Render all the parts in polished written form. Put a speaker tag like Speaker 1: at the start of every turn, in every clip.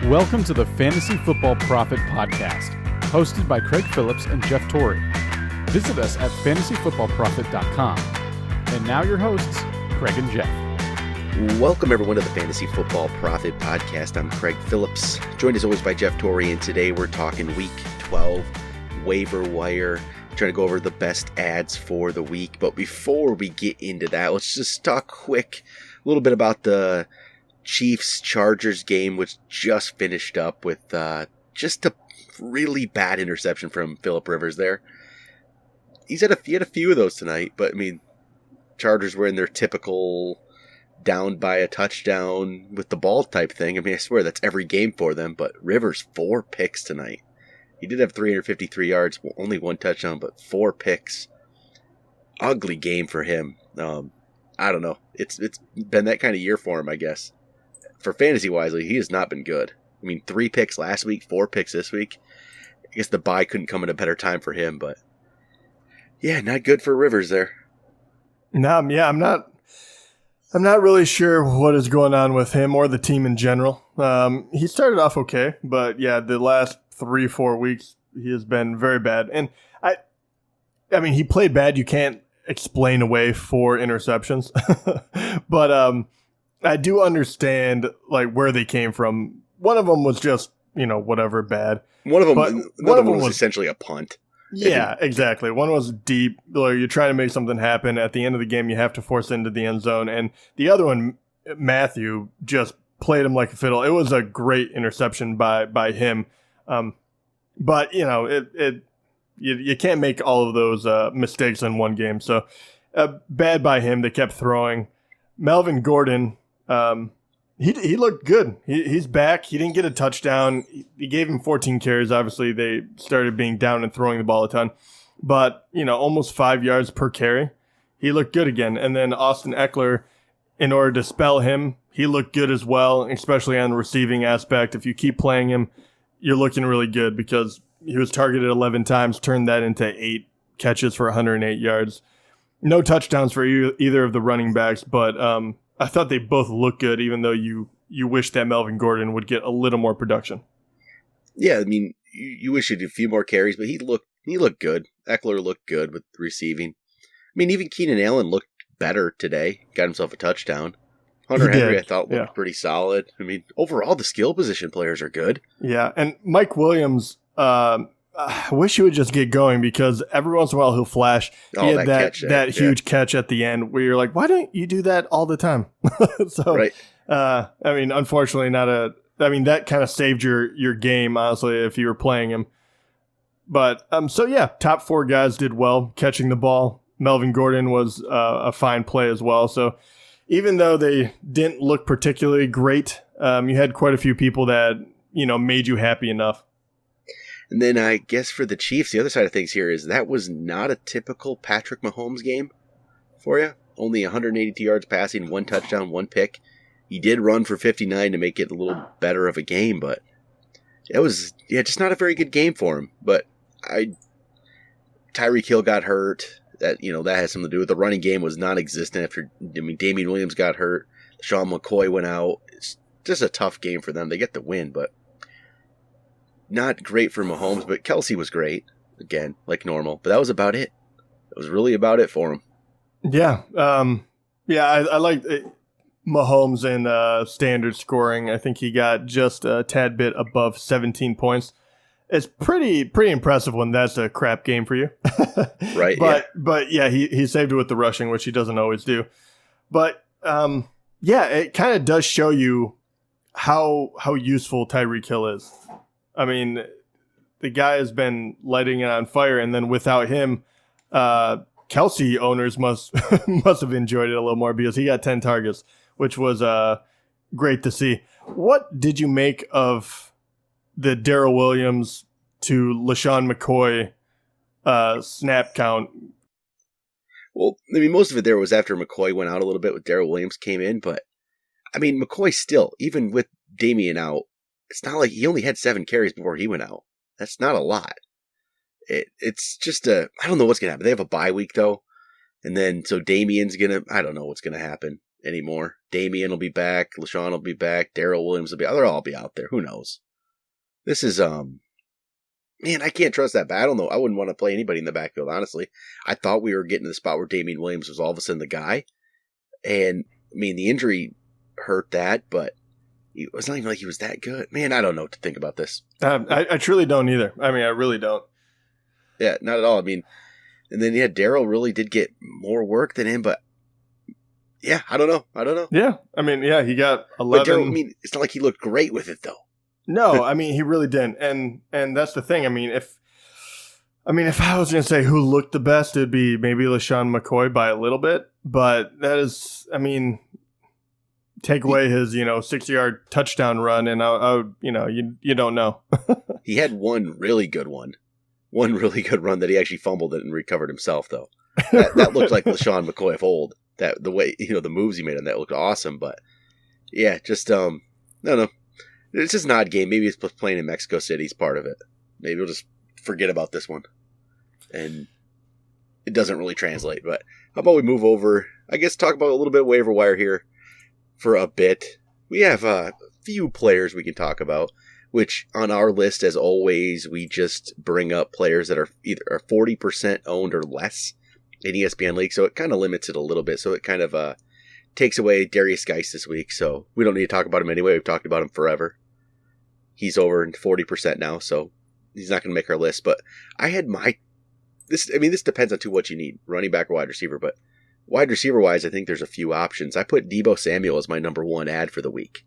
Speaker 1: Welcome to the Fantasy Football Profit Podcast, hosted by Craig Phillips and Jeff Torrey. Visit us at fantasyfootballprofit.com. And now your hosts, Craig and Jeff.
Speaker 2: Welcome everyone to the Fantasy Football Profit Podcast. I'm Craig Phillips, joined as always by Jeff Torrey, and today we're talking Week 12 waiver wire, trying to go over the best ads for the week. But before we get into that, let's just talk quick a little bit about the Chiefs-Chargers game, which just finished up with just a really bad interception from Phillip Rivers there. He had a few of those tonight, but I mean, Chargers were in their typical down by a touchdown with the ball type thing. I mean, I swear that's every game for them, but Rivers, 4 picks tonight. He did have 353 yards, only 1 touchdown, but 4 picks. Ugly game for him. I don't know. It's been that kind of year for him, I guess. For fantasy-wise, he has not been good. I mean, 3 picks last week, 4 picks this week. I guess the bye couldn't come at a better time for him, but yeah, not good for Rivers there.
Speaker 3: No, yeah, I'm not really sure what is going on with him or the team in general. He started off okay, but yeah, the last 3-4 weeks he has been very bad. And I mean, he played bad. You can't explain away 4 interceptions, but I do understand like where they came from. One of them was just, whatever, bad.
Speaker 2: One of them was essentially a punt.
Speaker 3: Yeah, exactly. One was deep. Like, you're trying to make something happen. At the end of the game, you have to force it into the end zone. And the other one, Matthew, just played him like a fiddle. It was a great interception by him. But, you can't make all of those mistakes in one game. So bad by him. They kept throwing. Melvin Gordon, he looked good. He's back. He didn't get a touchdown. He gave him 14 carries. Obviously, they started being down and throwing the ball a ton. But, almost 5 yards per carry. He looked good again. And then Austin Eckler, in order to spell him, he looked good as well, especially on the receiving aspect. If you keep playing him, you're looking really good because he was targeted 11 times, turned that into 8 catches for 108 yards. No touchdowns for either of the running backs, but I thought they both looked good, even though you wish that Melvin Gordon would get a little more production.
Speaker 2: Yeah, I mean, you wish he'd do a few more carries, but he looked good. Eckler looked good with receiving. I mean, even Keenan Allen looked better today. Got himself a touchdown. Hunter Henry, I thought, looked pretty solid. I mean, overall, the skill position players are good. Yeah,
Speaker 3: and Mike Williams, I wish he would just get going because every once in a while he'll flash. He had that huge catch at the end where you're like, why don't you do that all the time?
Speaker 2: Right.
Speaker 3: I mean, unfortunately, that kind of saved your game, honestly, if you were playing him. But, top 4 guys did well catching the ball. Melvin Gordon was a fine play as well. So even though they didn't look particularly great, you had quite a few people that, made you happy enough.
Speaker 2: And then I guess for the Chiefs, the other side of things here is that was not a typical Patrick Mahomes game for you. Only 182 yards passing, 1 touchdown, 1 pick. He did run for 59 to make it a little better of a game, but it was just not a very good game for him. But Tyreek Hill got hurt. That has something to do with the running game was non-existent after Damian Williams got hurt. Sean McCoy went out. It's just a tough game for them. They get the win, but not great for Mahomes, but Kelsey was great, again, like normal. But that was about it. That was really about it for him.
Speaker 3: Yeah. I like Mahomes in standard scoring. I think he got just a tad bit above 17 points. It's pretty impressive when that's a crap game for you.
Speaker 2: Right,
Speaker 3: But yeah, he saved it with the rushing, which he doesn't always do. But, it kind of does show you how useful Tyreek Hill is. I mean, the guy has been lighting it on fire, and then without him, Kelsey owners must have enjoyed it a little more because he got 10 targets, which was great to see. What did you make of the Darrell Williams to LaShawn McCoy snap count?
Speaker 2: Well, I mean, most of it there was after McCoy went out a little bit with Darrell Williams came in, but I mean, McCoy still, even with Damian out, it's not like he only had 7 carries before he went out. That's not a lot. It's just I don't know what's going to happen. They have a bye week, though. And then, so Damian's going to, I don't know what's going to happen. anymore. Damian will be back. LaShawn will be back. Darrell Williams will be. They'll all be out there. Who knows? This is man, I can't trust that battle. No, I wouldn't want to play anybody in the backfield. Honestly, I thought we were getting to the spot where Damian Williams was all of a sudden the guy, and I mean the injury hurt that, but it was not even like he was that good. Man, I don't know what to think about this.
Speaker 3: I truly don't either. I mean, I really don't.
Speaker 2: Yeah, not at all. I mean, and then Darrell really did get more work than him, but yeah, I don't know.
Speaker 3: Yeah, I mean, yeah, he got 11.
Speaker 2: But Darrell, I mean, it's not like he looked great with it though.
Speaker 3: No, I mean, he really didn't. And that's the thing. I mean, if I was going to say who looked the best, it'd be maybe LaShawn McCoy by a little bit. But that is, I mean, take away his, 60-yard touchdown run, and you don't know.
Speaker 2: He had one really good run that he actually fumbled it and recovered himself, though. That looked like LaShawn McCoy of old. That the way, the moves he made on that looked awesome. But yeah, just, no. It's just an odd game. Maybe it's playing in Mexico City is part of it. Maybe we'll just forget about this one. And it doesn't really translate. But how about we move over, I guess, talk about a little bit of waiver wire here for a bit. We have a few players we can talk about, which on our list, as always, we just bring up players that are either 40% owned or less in ESPN League. So it kind of limits it a little bit. So it kind of takes away Darius Geis this week. So we don't need to talk about him anyway. We've talked about him forever. He's over 40% now, so he's not going to make our list. But I had this depends on what you need, running back or wide receiver. But wide receiver wise, I think there's a few options. I put Deebo Samuel as my number one ad for the week.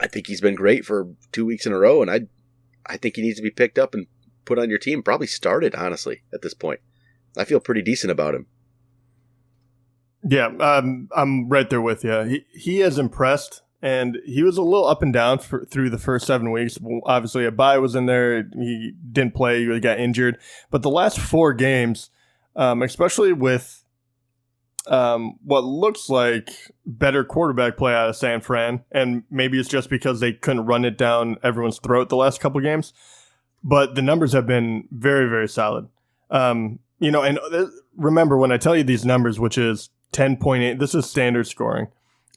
Speaker 2: I think he's been great for 2 weeks in a row, and I think he needs to be picked up and put on your team. Probably started, honestly, at this point. I feel pretty decent about him.
Speaker 3: Yeah, I'm right there with you. He has impressed. And he was a little up and down through the first 7 weeks. Obviously, a bye was in there. He didn't play. He got injured. But the last 4 games, especially with what looks like better quarterback play out of San Fran, and maybe it's just because they couldn't run it down everyone's throat the last couple games, but the numbers have been very, very solid. And remember when I tell you these numbers, which is 10.8, this is standard scoring.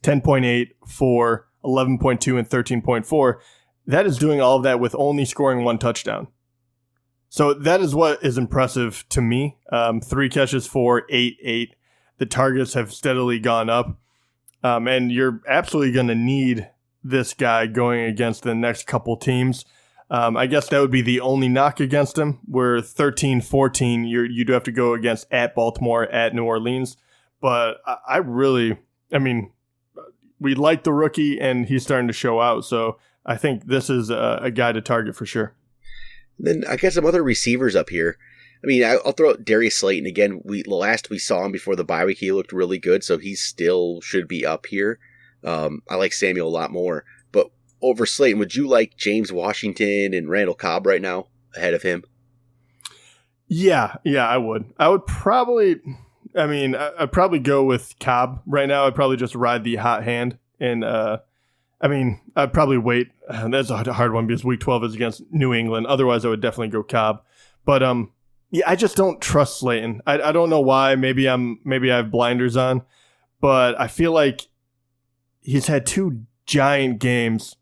Speaker 3: 10.8, 4, 11.2, and 13.4. That is doing all of that with only scoring 1 touchdown. So that is what is impressive to me. 3 catches, 4, 8, 8. The targets have steadily gone up. And you're absolutely going to need this guy going against the next couple teams. I guess that would be the only knock against him. Where 13-14, you do have to go against at Baltimore, at New Orleans. But we like the rookie, and he's starting to show out. So I think this is a guy to target for sure.
Speaker 2: Then I got some other receivers up here. I mean, I'll throw out Darius Slayton again. Last we saw him before the bye week, he looked really good, so he still should be up here. I like Samuel a lot more, but over Slayton, would you like James Washington and Randall Cobb right now ahead of him?
Speaker 3: Yeah, I would. I would probably. I'd probably go with Cobb right now. I'd probably just ride the hot hand. And, I'd probably wait. That's a hard one because week 12 is against New England. Otherwise, I would definitely go Cobb. But, I just don't trust Slayton. I don't know why. Maybe I have blinders on. But I feel like he's had 2 giant games.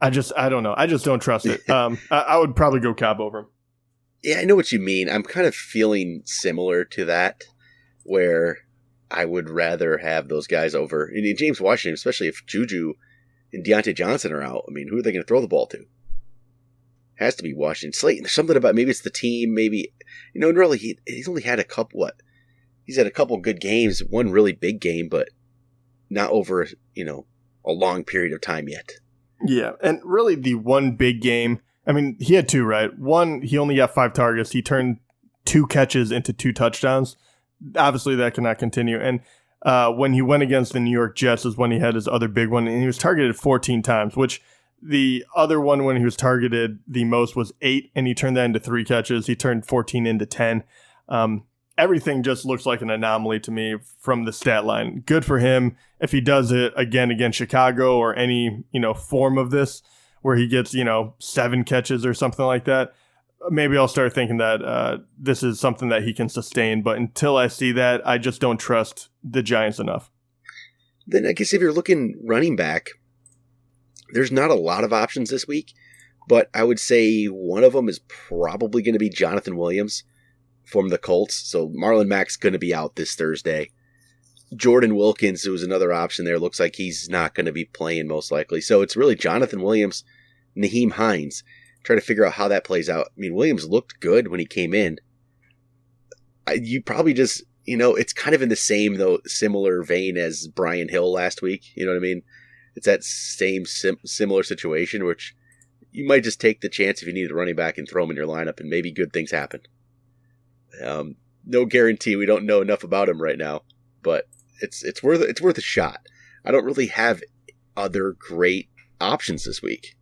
Speaker 3: I don't know. I just don't trust it. I would probably go Cobb over him.
Speaker 2: Yeah, I know what you mean. I'm kind of feeling similar to that, where I would rather have those guys over. And James Washington, especially if Juju and Deontay Johnson are out. I mean, who are they going to throw the ball to? Has to be Washington. Slayton, there's something about, maybe it's the team, maybe, and really he's only had a couple good games, one really big game, but not over, a long period of time yet. Yeah,
Speaker 3: and really the one big game, he had 2, right? One, he only got 5 targets. He turned 2 catches into 2 touchdowns. Obviously, that cannot continue. And when he went against the New York Jets is when he had his other big one, and he was targeted 14 times, which the other one when he was targeted the most was 8, and he turned that into 3 catches. He turned 14 into 10. Everything just looks like an anomaly to me from the stat line. Good for him if he does it again against Chicago or any form of this, where he gets, 7 catches or something like that. maybe I'll start thinking that this is something that he can sustain. But until I see that, I just don't trust the Giants enough.
Speaker 2: Then I guess if you're looking running back, there's not a lot of options this week, but I would say one of them is probably going to be Jonathan Williams from the Colts. So Marlon Mack's going to be out this Thursday. Jordan Wilkins, who was another option there, looks like he's not going to be playing most likely. So it's really Jonathan Williams, Naheem Hines. Try to figure out how that plays out. I mean, Williams looked good when he came in. You probably just, it's kind of in the same, though, similar vein as Brian Hill last week. You know what I mean? It's that same similar situation, which you might just take the chance if you need a running back and throw him in your lineup, and maybe good things happen. No guarantee. We don't know enough about him right now, but it's worth a shot. I don't really have other great options this week.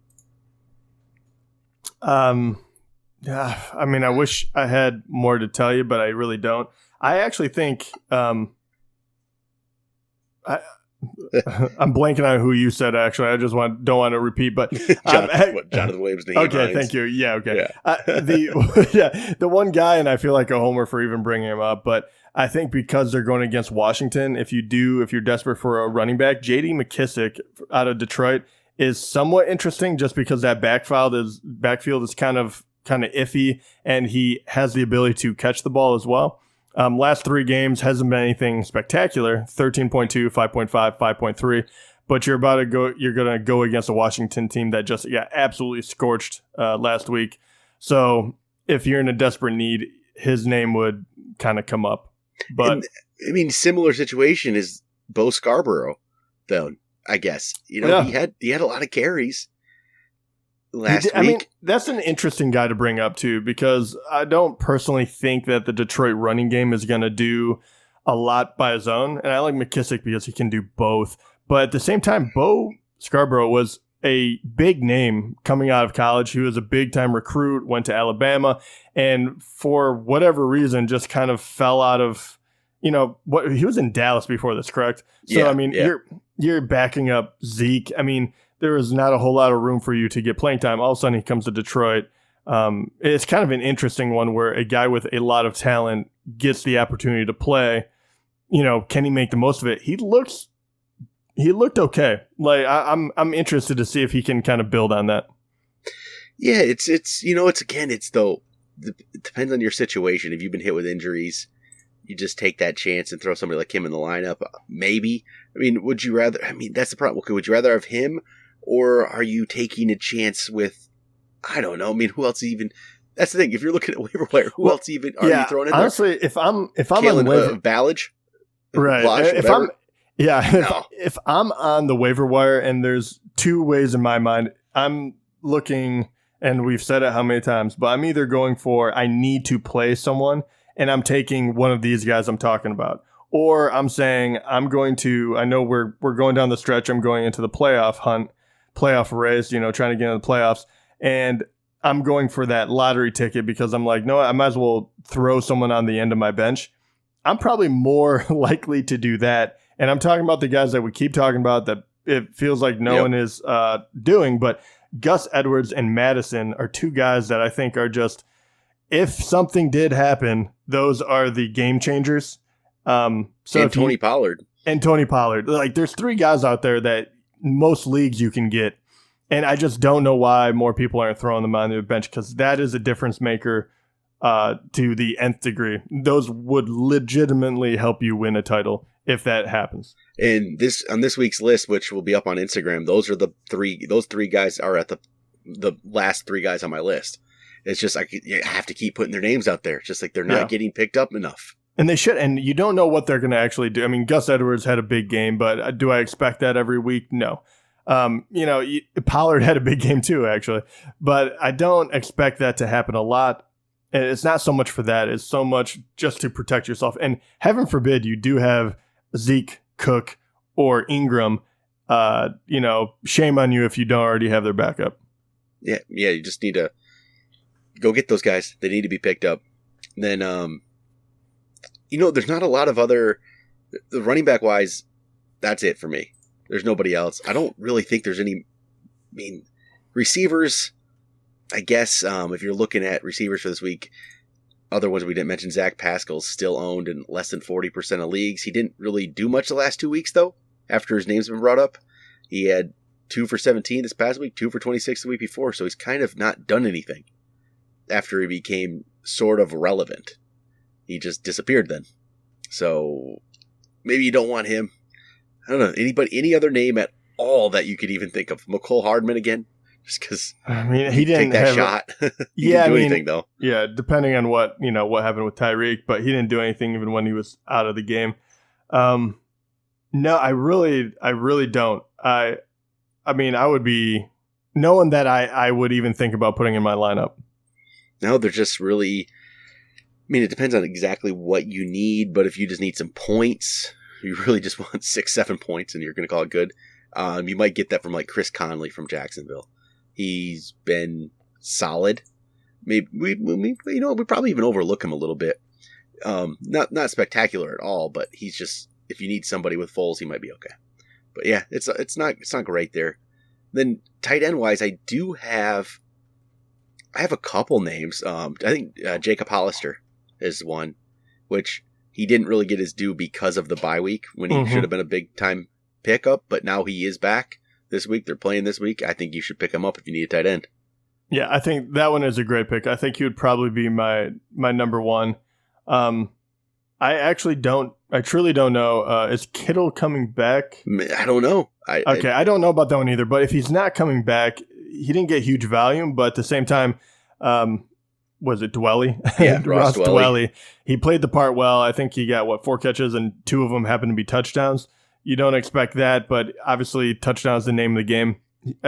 Speaker 3: Yeah, I mean, I wish I had more to tell you, but I really don't. I actually think I'm blanking on who you said. Actually, I just don't want to repeat. But
Speaker 2: Jonathan Williams.
Speaker 3: Okay,
Speaker 2: Hines.
Speaker 3: Thank you. Yeah, okay.
Speaker 2: Yeah.
Speaker 3: The one guy, and I feel like a homer for even bringing him up, but I think because they're going against Washington, if you're desperate for a running back, J.D. McKissick out of Detroit is somewhat interesting, just because that backfield is kind of iffy, and he has the ability to catch the ball as well. Last 3 games hasn't been anything spectacular, 13.2, 5.5, 5.3, but you're going to go against a Washington team that just got absolutely scorched last week. So if you're in a desperate need, his name would kind of come up. But
Speaker 2: similar situation is Bo Scarborough, though, I guess. He had a lot of carries last week. I mean,
Speaker 3: that's an interesting guy to bring up too, because I don't personally think that the Detroit running game is going to do a lot by his own, and I like McKissick because he can do both. But at the same time, Bo Scarborough was a big name coming out of college. He was a big-time recruit, went to Alabama, and for whatever reason just kind of fell out of, he was in Dallas before this, correct? So, yeah. You're backing up Zeke. I mean, there was not a whole lot of room for you to get playing time. All of a sudden, he comes to Detroit. It's kind of an interesting one where a guy with a lot of talent gets the opportunity to play. Can he make the most of it? He looked okay. Like I'm interested to see if he can kind of build on that.
Speaker 2: Yeah, it depends on your situation. If you've been hit with injuries, you just take that chance and throw somebody like him in the lineup. Maybe. I mean, would you rather? I mean, that's the problem. Okay, would you rather have him, or are you taking a chance with? I don't know. I mean, who else even? That's the thing. If you're looking at waiver wire, who else even are you throwing in
Speaker 3: honestly,
Speaker 2: there?
Speaker 3: if I'm
Speaker 2: Kalen,
Speaker 3: on waiver,
Speaker 2: Ballage,
Speaker 3: right?
Speaker 2: Blanche,
Speaker 3: if I'm on the waiver wire, and there's 2 ways in my mind, I'm looking, and we've said it how many times, but I'm either going for I need to play someone, and I'm taking one of these guys I'm talking about, or I'm saying I know we're going down the stretch. I'm going into the playoff race, trying to get into the playoffs, and I'm going for that lottery ticket because I'm like, no, I might as well throw someone on the end of my bench. I'm probably more likely to do that. And I'm talking about the guys that we keep talking about that it feels like no one is doing. But Gus Edwards and Madison are 2 guys that I think are just, if something did happen, those are the game changers. And
Speaker 2: Tony Pollard.
Speaker 3: Like, there's 3 guys out there that most leagues you can get. And I just don't know why more people aren't throwing them on the bench, because that is a difference maker to the nth degree. Those would legitimately help you win a title if that happens.
Speaker 2: And on this week's list, which will be up on Instagram, those 3 guys are at the last 3 guys on my list. It's just you have to keep putting their names out there. It's just like they're not getting picked up enough.
Speaker 3: And they should, and you don't know what they're going to actually do. I mean, Gus Edwards had a big game, but do I expect that every week? No. Pollard had a big game too, actually, but I don't expect that to happen a lot. And it's not so much for that. It's so much just to protect yourself. And heaven forbid you do have Zeke, Cook, or Ingram. Shame on you if you don't already have their backup.
Speaker 2: Yeah. You just need to go get those guys. They need to be picked up. And then, there's not a lot of other the running back wise. That's it for me. There's nobody else. I don't really think there's any. I mean, receivers. I guess if you're looking at receivers for this week, other ones we didn't mention, Zach Pascal's still owned in less than 40% of leagues. He didn't really do much the last 2 weeks, though, after his name's been brought up. He had 2 for 17 this past week, 2 for 26 the week before, so he's kind of not done anything after he became sort of relevant. He just disappeared then. So maybe you don't want him. I don't know. Any other name at all that you could even think of? McCole Hardman again? Just because
Speaker 3: he didn't
Speaker 2: take that shot. He didn't do anything, though.
Speaker 3: Yeah, depending on what happened with Tyreek, but he didn't do anything even when he was out of the game. No, I really don't. I would be no one that I would even think about putting in my lineup.
Speaker 2: No, they're just really. It depends on exactly what you need, but if you just need some points, you really just want 6-7 points, and you're going to call it good. You might get that from like Chris Conley from Jacksonville. He's been solid. Maybe we probably even overlook him a little bit. Not spectacular at all, but he's just, if you need somebody with Foles, he might be okay. But yeah, it's not great there. Then tight end wise, I have a couple names. I think Jacob Hollister is one, which he didn't really get his due because of the bye week when he should have been a big time pickup, but now he is back this week. They're playing this week. I think you should pick him up if you need a tight end.
Speaker 3: Yeah, I think that one is a great pick. I think he would probably be my number one. I truly don't know. Is Kittle coming back?
Speaker 2: I don't know.
Speaker 3: I don't know about that one either, but if he's not coming back, he didn't get huge volume, but at the same time, was it Dwelly?
Speaker 2: Yeah,
Speaker 3: Ross Dwelly. He played the part well. I think he got 4 catches and 2 of them happened to be touchdowns. You don't expect that, but obviously touchdown is the name of the game.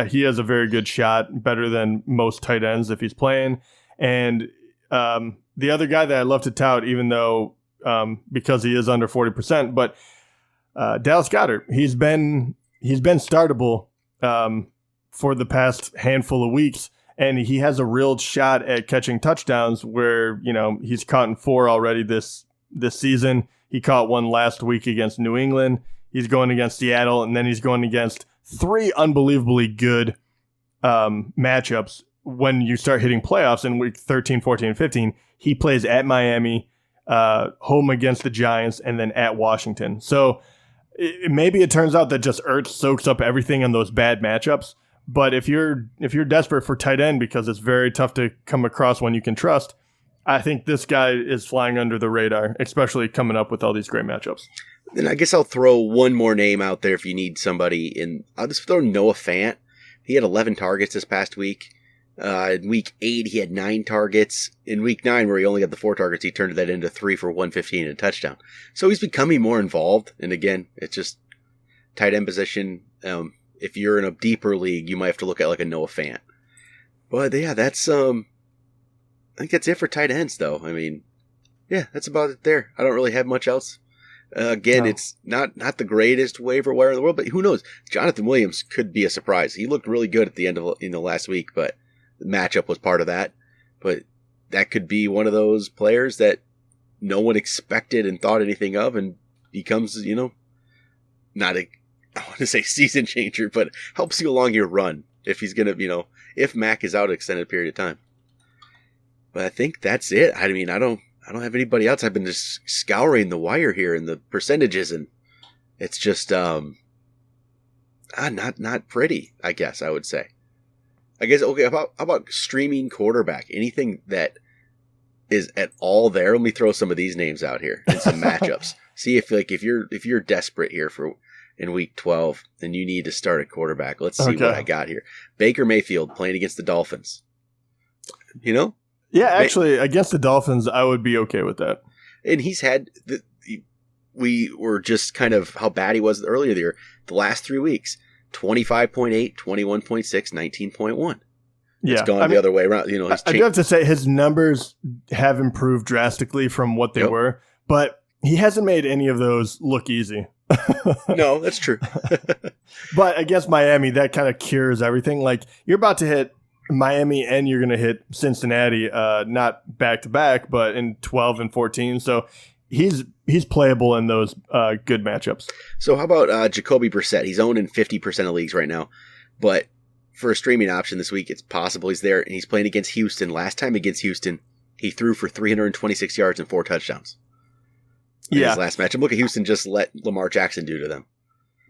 Speaker 3: He has a very good shot, better than most tight ends if he's playing. And the other guy that I love to tout, even though because he is under 40%, but Dallas Goedert, he's been startable for the past handful of weeks, and he has a real shot at catching touchdowns where, he's caught in 4 already this season. He caught 1 last week against New England. He's going against Seattle, and then he's going against 3 unbelievably good matchups when you start hitting playoffs in week 13, 14, and 15. He plays at Miami, home against the Giants, and then at Washington. So maybe it turns out that just Ertz soaks up everything in those bad matchups. But if you're desperate for tight end because it's very tough to come across one you can trust, I think this guy is flying under the radar, especially coming up with all these great matchups.
Speaker 2: Then I guess I'll throw one more name out there if you need somebody. I'll just throw Noah Fant. He had 11 targets this past week. In week 8, he had 9 targets. In week 9, where he only got the 4 targets, he turned that into 3 for 115 and a touchdown. So he's becoming more involved. And again, it's just tight end position. If you're in a deeper league, you might have to look at like a Noah Fant. But yeah, that's I think that's it for tight ends, though. Yeah, that's about it there. I don't really have much else. Again, no. It's not the greatest waiver wire in the world, but who knows? Jonathan Williams could be a surprise. He looked really good at the end of last week, but the matchup was part of that. But that could be one of those players that no one expected and thought anything of, and becomes, not a, I want to say season changer, but helps you along your run if he's gonna, if Mac is out an extended period of time. But I think that's it. I don't have anybody else. I've been just scouring the wire here and the percentages, and it's just not pretty, I guess I would say. I guess, okay, how about streaming quarterback? Anything that is at all there? Let me throw some of these names out here and some matchups. See if you're desperate here in week 12 and you need to start a quarterback. Let's see what I got here. Baker Mayfield playing against the Dolphins.
Speaker 3: Yeah, actually, against the Dolphins, I would be okay with that.
Speaker 2: And he's had we were just kind of how bad he was earlier the year. The last 3 weeks, 25.8, 21.6, 19.1.
Speaker 3: Yeah,
Speaker 2: it's gone the other way around.
Speaker 3: I do have to say his numbers have improved drastically from what they were, but he hasn't made any of those look easy.
Speaker 2: No, that's true.
Speaker 3: But against Miami, that kind of cures everything. Like, you're about to hit Miami and you're going to hit Cincinnati, not back to back, but in 12 and 14. So he's playable in those good matchups.
Speaker 2: So how about Jacoby Brissett? He's owned in 50% of leagues right now, but for a streaming option this week, it's possible he's there, and he's playing against Houston. Last time against Houston, he threw for 326 yards and 4 touchdowns. In his last match. And look at Houston just let Lamar Jackson do to them.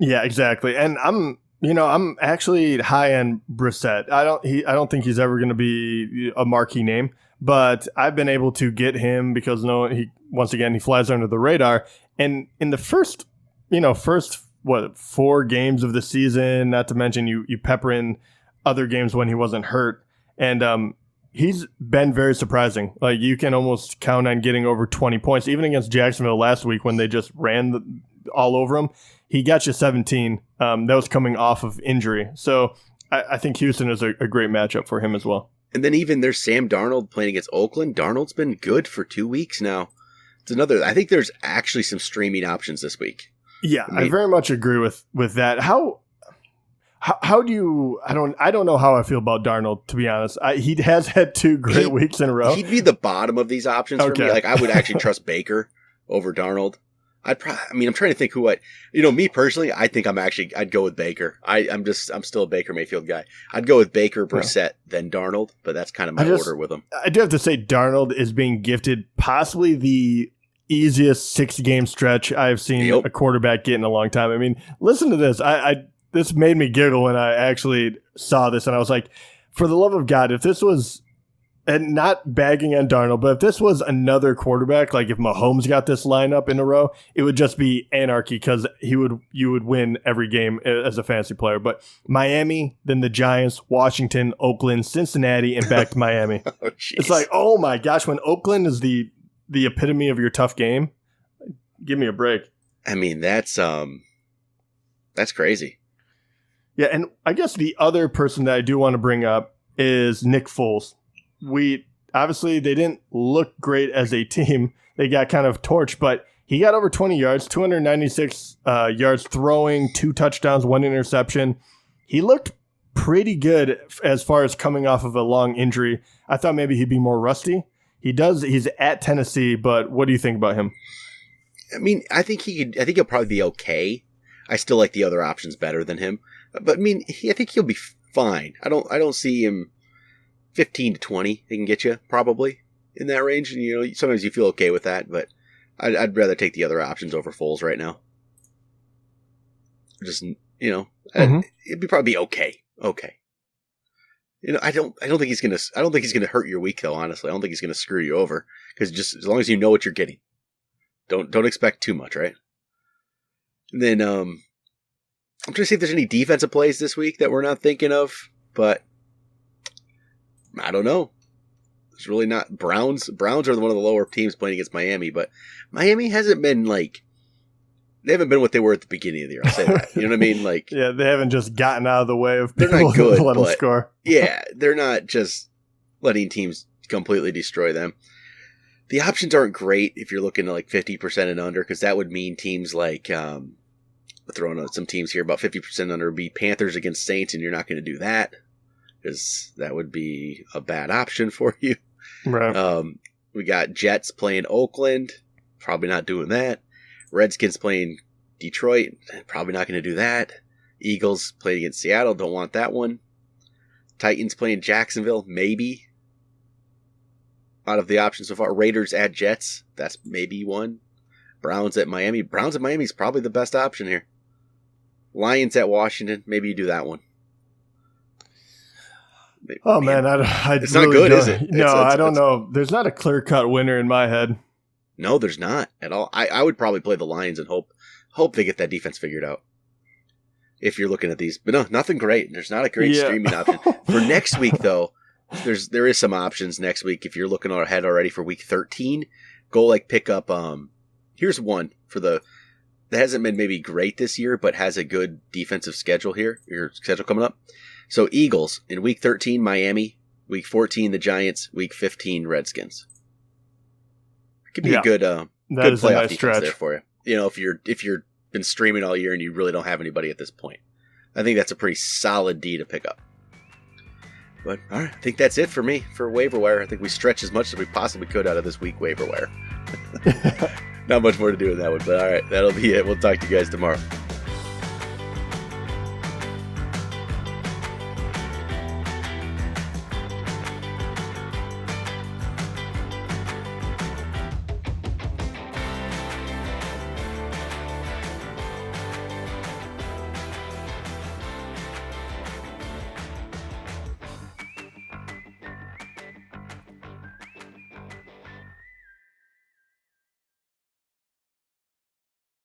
Speaker 3: Yeah, exactly. And I'm actually high on Brissett. I don't think he's ever going to be a marquee name, but I've been able to get him because he flies under the radar. And in the first 4 games of the season, not to mention you pepper in other games when he wasn't hurt, and he's been very surprising. Like, you can almost count on getting over 20 points, even against Jacksonville last week when they just ran all over him. He got you 17. That was coming off of injury. So I think Houston is a great matchup for him as well.
Speaker 2: And then even there's Sam Darnold playing against Oakland. Darnold's been good for 2 weeks now. I think there's actually some streaming options this week.
Speaker 3: Yeah, I very much agree with that. How do you? I don't know how I feel about Darnold, to be honest. He has had 2 great weeks in a row.
Speaker 2: He'd be the bottom of these options for me. Like, I would actually trust Baker over Darnold. I'm trying to think me personally, I think I'd go with Baker. I'm still a Baker Mayfield guy. I'd go with Baker, Brissett, then Darnold, but that's kind of my order with him. I
Speaker 3: do have to say Darnold is being gifted possibly the easiest 6-game stretch I've seen a quarterback get in a long time. I mean, listen to this. This made me giggle when I actually saw this, and I was like, for the love of God, if this was, and not bagging on Darnold, but if this was another quarterback, like if Mahomes got this lineup in a row, it would just be anarchy because you would win every game as a fantasy player. But Miami, then the Giants, Washington, Oakland, Cincinnati, and back to Miami. It's like, oh my gosh, when Oakland is the epitome of your tough game, give me a break.
Speaker 2: I mean, that's crazy.
Speaker 3: Yeah, and I guess the other person that I do want to bring up is Nick Foles. Obviously they didn't look great as a team. They got kind of torched, but he got over 20 yards, 296 yards throwing, 2 touchdowns, 1 interception. He looked pretty good as far as coming off of a long injury. I thought maybe he'd be more rusty. He's at Tennessee, but what do you think about him?
Speaker 2: I mean, I think he'll probably be okay. I still like the other options better than him. But I mean, I think he'll be fine. I don't see him 15 to 20. They can get you probably in that range. And sometimes you feel okay with that, but I'd rather take the other options over Foles right now. Just it'd probably be okay. Okay. I don't think he's gonna hurt your week though. Honestly, I don't think he's gonna screw you over because just as long as you know what you're getting, don't expect too much, right? And then I'm trying to see if there's any defensive plays this week that we're not thinking of, but I don't know. It's really not. Browns are one of the lower teams playing against Miami, but Miami hasn't been they haven't been what they were at the beginning of the year. I'll say that. You know what I mean?
Speaker 3: Yeah, they haven't just gotten out of the way of
Speaker 2: they're not good,
Speaker 3: let them score.
Speaker 2: Yeah, they're not just letting teams completely destroy them. The options aren't great if you're looking at 50% and under, because that would mean teams like throwing out some teams here about 50% under would be Panthers against Saints, and you're not going to do that because that would be a bad option for you.
Speaker 3: Right.
Speaker 2: We got Jets playing Oakland, probably not doing that. Redskins playing Detroit, probably not going to do that. Eagles playing against Seattle, don't want that one. Titans playing Jacksonville, maybe. Out of the options so far, Raiders at Jets, that's maybe one. Browns at Miami. Browns at Miami is probably the best option here. Lions at Washington, maybe you do that one.
Speaker 3: Man,
Speaker 2: it's not good, is it?
Speaker 3: No, I don't know. There's not a clear-cut winner in my head.
Speaker 2: No, there's not at all. I would probably play the Lions and hope they get that defense figured out. If you're looking at these, but no, nothing great. There's not a great streaming option for next week, though. There is some options next week if you're looking ahead already for week 13. Go pick up. Here's one for that hasn't been maybe great this year, but has a good defensive schedule here. Your schedule coming up. So Eagles in week 13, Miami. Week 14, the Giants. Week 15, Redskins. Could be a good playoff defense there for you. If you're been streaming all year and you really don't have anybody at this point, I think that's a pretty solid D to pick up. But all right, I think that's it for me for waiver wire. I think we stretched as much as we possibly could out of this week waiver wire. Not much more to do with that one, but all right, that'll be it. We'll talk to you guys tomorrow.